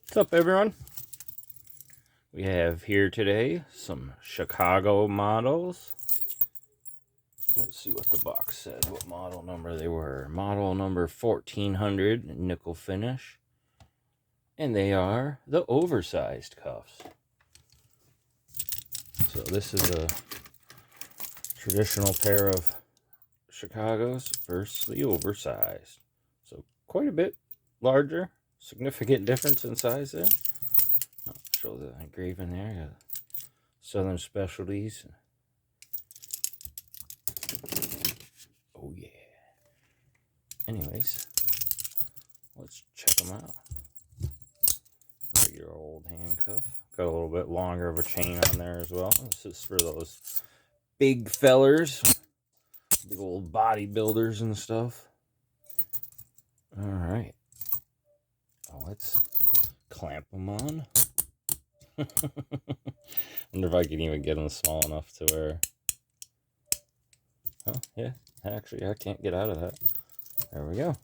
What's up, everyone? We have here today some Chicago models. Let's see what the box said, what model number they were. Model number 1400 nickel finish. And they are the oversized cuffs. So this is a traditional pair of Chicago's versus the oversized. So quite a bit larger, significant difference in size there. I'll show the engraving there. Southern Specialties. Oh yeah. Anyways, let's check them out. Your old handcuff. Got a little bit longer of a chain on there as well. This is for those big fellers, big old bodybuilders and stuff. All right. Let's clamp them on. Wonder if I can even get them small enough to where. Oh yeah, actually I can't get out of that. There we go.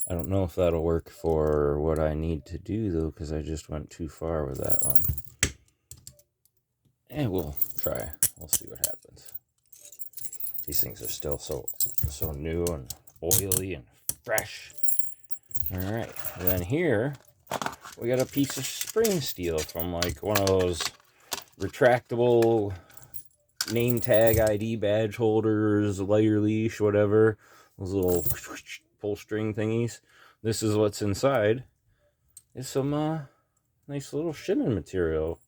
I don't know if that'll work for what I need to do, though, because I just went too far with that one. And we'll try. We'll see what happens. These things are still so new and oily and fresh. All right. And then here, we got a piece of spring steel from, like, one of those retractable name tag ID badge holders, layer leash, whatever. Those little pull string thingies. This is what's inside. Is some nice little shimmin material.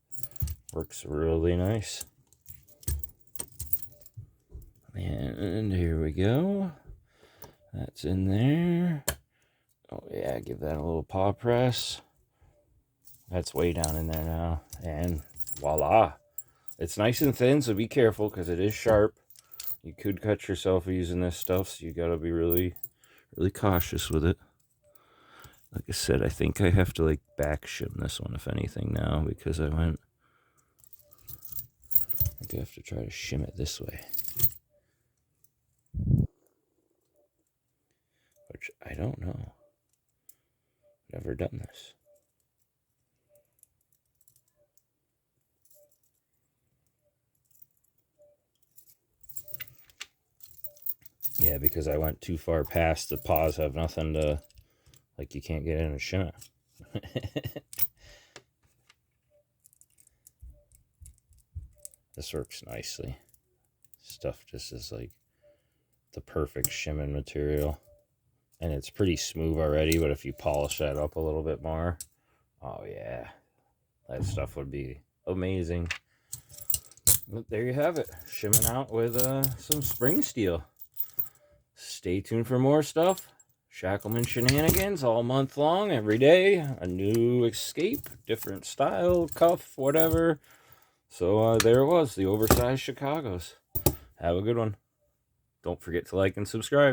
Works really nice. And here we go. That's in there. Oh yeah, give that a little paw press. That's way down in there now. And voila. It's nice and thin, so be careful because it is sharp. You could cut yourself using this stuff, so you gotta be really cautious with it. Like I said, I think I have to like back shim this one, if anything, now, because I think I have to try to shim it this way. Which I don't know. Never done this. Yeah, because I went too far past. The paws have nothing to, like, you can't get in and shim it. This works nicely. Stuff just is like the perfect shimming material. And it's pretty smooth already, but if you polish that up a little bit more, oh yeah, that stuff would be amazing. But there you have it, shimming out with some spring steel. Stay tuned for more stuff. Shackleman shenanigans all month long, every day. A new escape, different style, cuff, whatever. So there it was, the oversized Chicago's. Have a good one. Don't forget to like and subscribe.